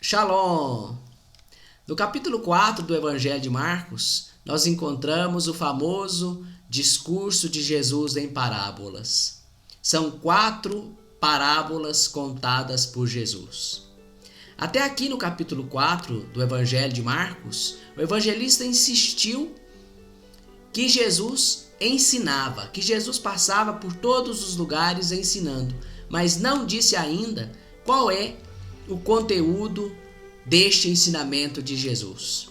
Shalom! No capítulo 4 do Evangelho de Marcos, nós encontramos o famoso discurso de Jesus em parábolas. São 4 parábolas contadas por Jesus. Até aqui no capítulo 4 do Evangelho de Marcos, o evangelista insistiu que Jesus ensinava, que Jesus passava por todos os lugares ensinando, mas não disse ainda qual é o conteúdo deste ensinamento de Jesus.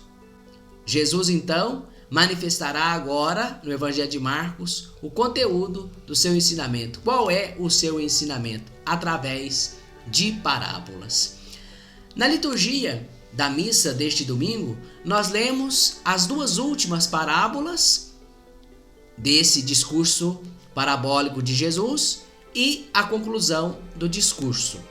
Jesus, então, manifestará agora, no Evangelho de Marcos, o conteúdo do seu ensinamento. Qual é o seu ensinamento? Através de parábolas. Na liturgia da missa deste domingo, nós lemos as 2 últimas parábolas desse discurso parabólico de Jesus e a conclusão do discurso.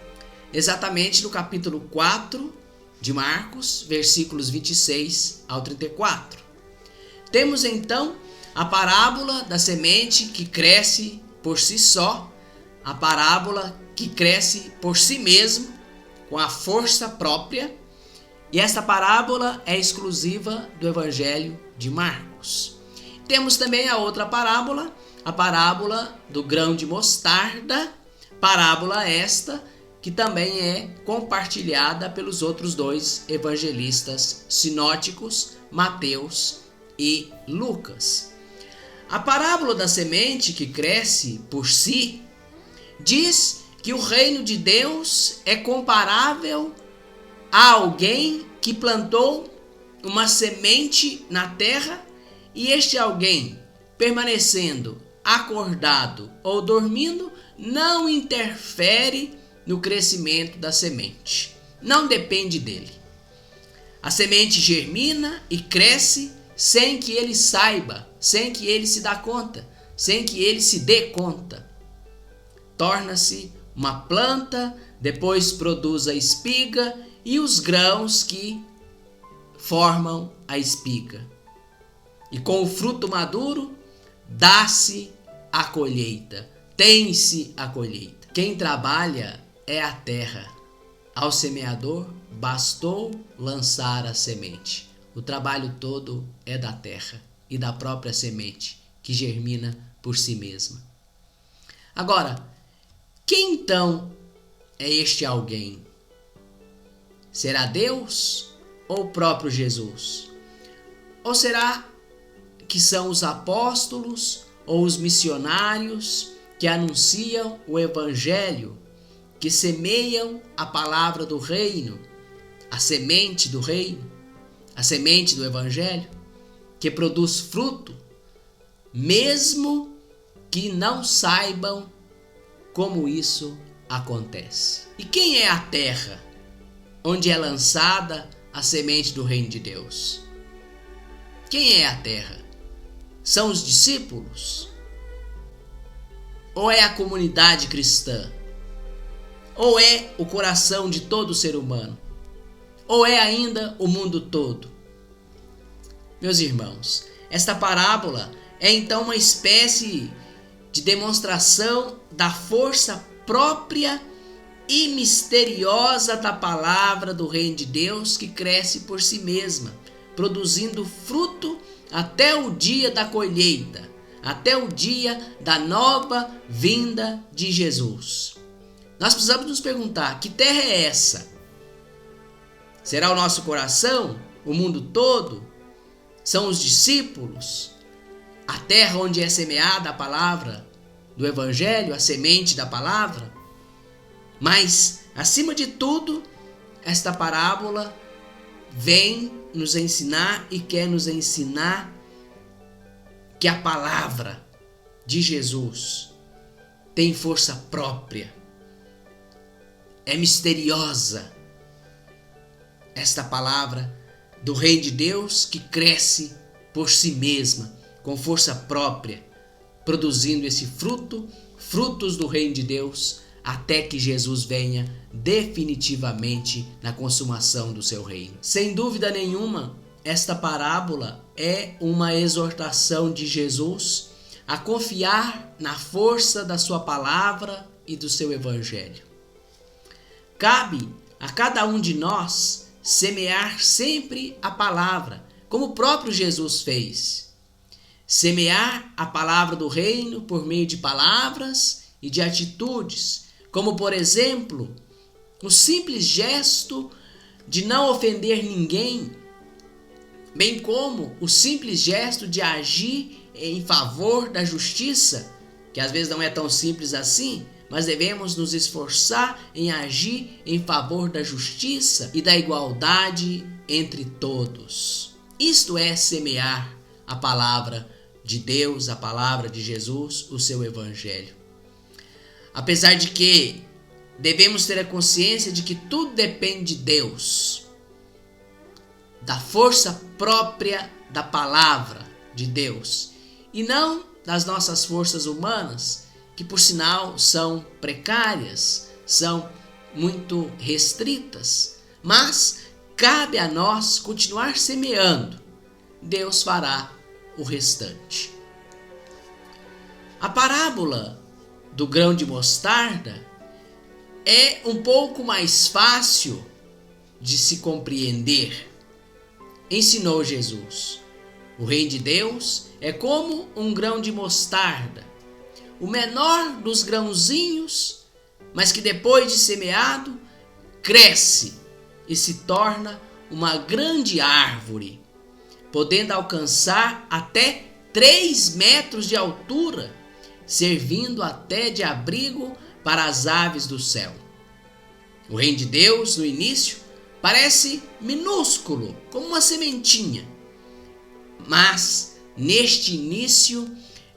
Exatamente no capítulo 4 de Marcos, versículos 26 ao 34. Temos então a parábola da semente que cresce por si só, a parábola que cresce por si mesmo, com a força própria, e esta parábola é exclusiva do Evangelho de Marcos. Temos também a outra parábola, a parábola do grão de mostarda, parábola esta que também é compartilhada pelos outros 2 evangelistas sinóticos, Mateus e Lucas. A parábola da semente que cresce por si diz que o reino de Deus é comparável a alguém que plantou uma semente na terra e este alguém, permanecendo acordado ou dormindo, não interfere no crescimento da semente. Não depende dele. A semente germina e cresce sem que ele saiba, sem que ele se dê conta, sem que ele se dê conta. Torna-se uma planta, depois produz a espiga e os grãos que formam a espiga. E com o fruto maduro, dá-se a colheita, tem-se a colheita. Quem trabalha é a terra. Ao semeador bastou lançar a semente. O trabalho todo é da terra e da própria semente, que germina por si mesma. Agora, quem então é este alguém? Será Deus ou o próprio Jesus? Ou será que são os apóstolos ou os missionários que anunciam o Evangelho, que semeiam a palavra do reino, a semente do reino, a semente do Evangelho, que produz fruto, mesmo que não saibam como isso acontece? E quem é a terra onde é lançada a semente do reino de Deus? Quem é a terra? São os discípulos? Ou é a comunidade cristã? Ou é o coração de todo ser humano? Ou é ainda o mundo todo? Meus irmãos, esta parábola é então uma espécie de demonstração da força própria e misteriosa da palavra do reino de Deus que cresce por si mesma, produzindo fruto até o dia da colheita, até o dia da nova vinda de Jesus. Nós precisamos nos perguntar, que terra é essa? Será o nosso coração? O mundo todo? São os discípulos? A terra onde é semeada a palavra do Evangelho, a semente da palavra? Mas, acima de tudo, esta parábola vem nos ensinar e quer nos ensinar que a palavra de Jesus tem força própria. É misteriosa esta palavra do reino de Deus que cresce por si mesma, com força própria, produzindo esse fruto, frutos do reino de Deus, até que Jesus venha definitivamente na consumação do seu reino. Sem dúvida nenhuma, esta parábola é uma exortação de Jesus a confiar na força da sua palavra e do seu evangelho. Cabe a cada um de nós semear sempre a palavra, como o próprio Jesus fez. Semear a palavra do reino por meio de palavras e de atitudes, como por exemplo, o simples gesto de não ofender ninguém, bem como o simples gesto de agir em favor da justiça, que às vezes não é tão simples assim, mas devemos nos esforçar em agir em favor da justiça e da igualdade entre todos. Isto é semear a palavra de Deus, a palavra de Jesus, o seu evangelho. Apesar de que devemos ter a consciência de que tudo depende de Deus, da força própria da palavra de Deus, e não das nossas forças humanas, que por sinal são precárias, são muito restritas, mas cabe a nós continuar semeando. Deus fará o restante. A parábola do grão de mostarda é um pouco mais fácil de se compreender. Ensinou Jesus: o reino de Deus é como um grão de mostarda, o menor dos grãozinhos, mas que depois de semeado, cresce e se torna uma grande árvore, podendo alcançar até 3 metros de altura, servindo até de abrigo para as aves do céu. O reino de Deus, no início, parece minúsculo, como uma sementinha, mas neste início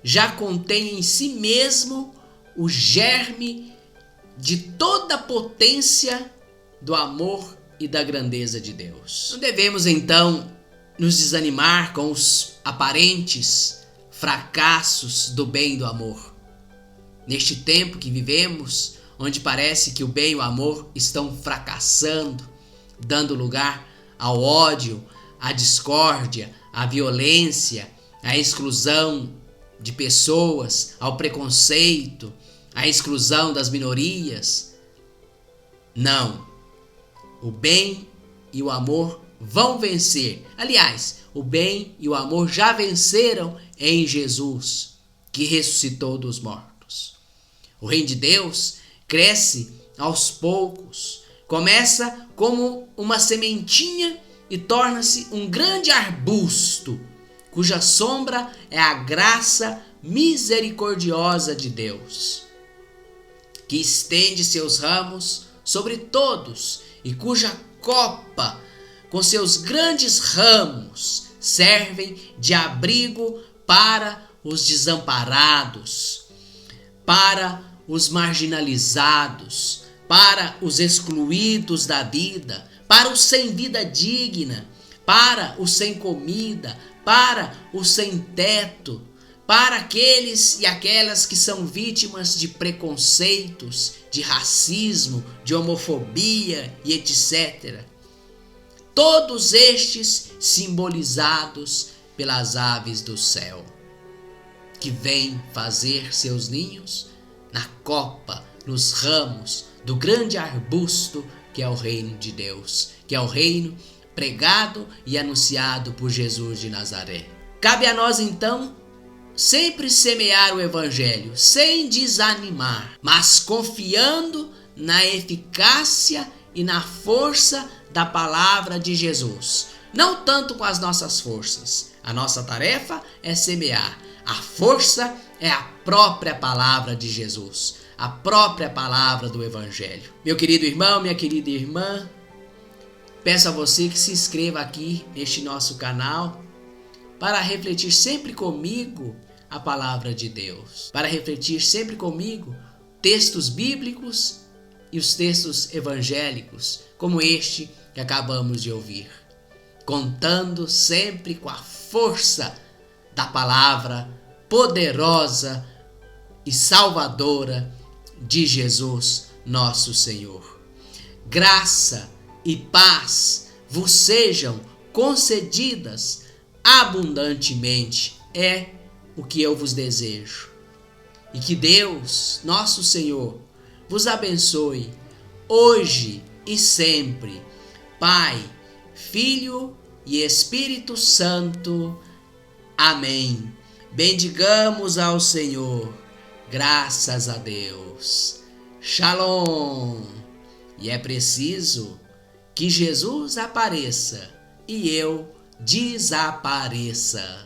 já contém em si mesmo o germe de toda a potência do amor e da grandeza de Deus. Não devemos então nos desanimar com os aparentes fracassos do bem e do amor. Neste tempo que vivemos, onde parece que o bem e o amor estão fracassando, dando lugar ao ódio, à discórdia, à violência, à exclusão de pessoas, ao preconceito, à exclusão das minorias. Não. O bem e o amor vão vencer. Aliás, o bem e o amor já venceram em Jesus, que ressuscitou dos mortos. O reino de Deus cresce aos poucos. Começa como uma sementinha e torna-se um grande arbusto, cuja sombra é a graça misericordiosa de Deus, que estende seus ramos sobre todos e cuja copa, com seus grandes ramos, servem de abrigo para os desamparados, para os marginalizados, para os excluídos da vida, para os sem vida digna, para os sem comida, para os sem teto, para aqueles e aquelas que são vítimas de preconceitos, de racismo, de homofobia e etc. Todos estes simbolizados pelas aves do céu, que vêm fazer seus ninhos na copa, nos ramos do grande arbusto que é o reino de Deus, que é o reino pregado e anunciado por Jesus de Nazaré. Cabe a nós então sempre semear o evangelho, sem desanimar, mas confiando na eficácia e na força da palavra de Jesus. Não tanto com as nossas forças. A nossa tarefa é semear. A força é a própria palavra de Jesus, a própria palavra do evangelho. Meu querido irmão, minha querida irmã, peço a você que se inscreva aqui neste nosso canal para refletir sempre comigo a palavra de Deus, para refletir sempre comigo textos bíblicos e os textos evangélicos, como este que acabamos de ouvir, contando sempre com a força da palavra poderosa e salvadora de Jesus, nosso Senhor. Graça e paz vos sejam concedidas abundantemente, é o que eu vos desejo. E que Deus, nosso Senhor, vos abençoe hoje e sempre. Pai, Filho e Espírito Santo. Amém. Bendigamos ao Senhor. Graças a Deus. Shalom. E é preciso que Jesus apareça e eu desapareça.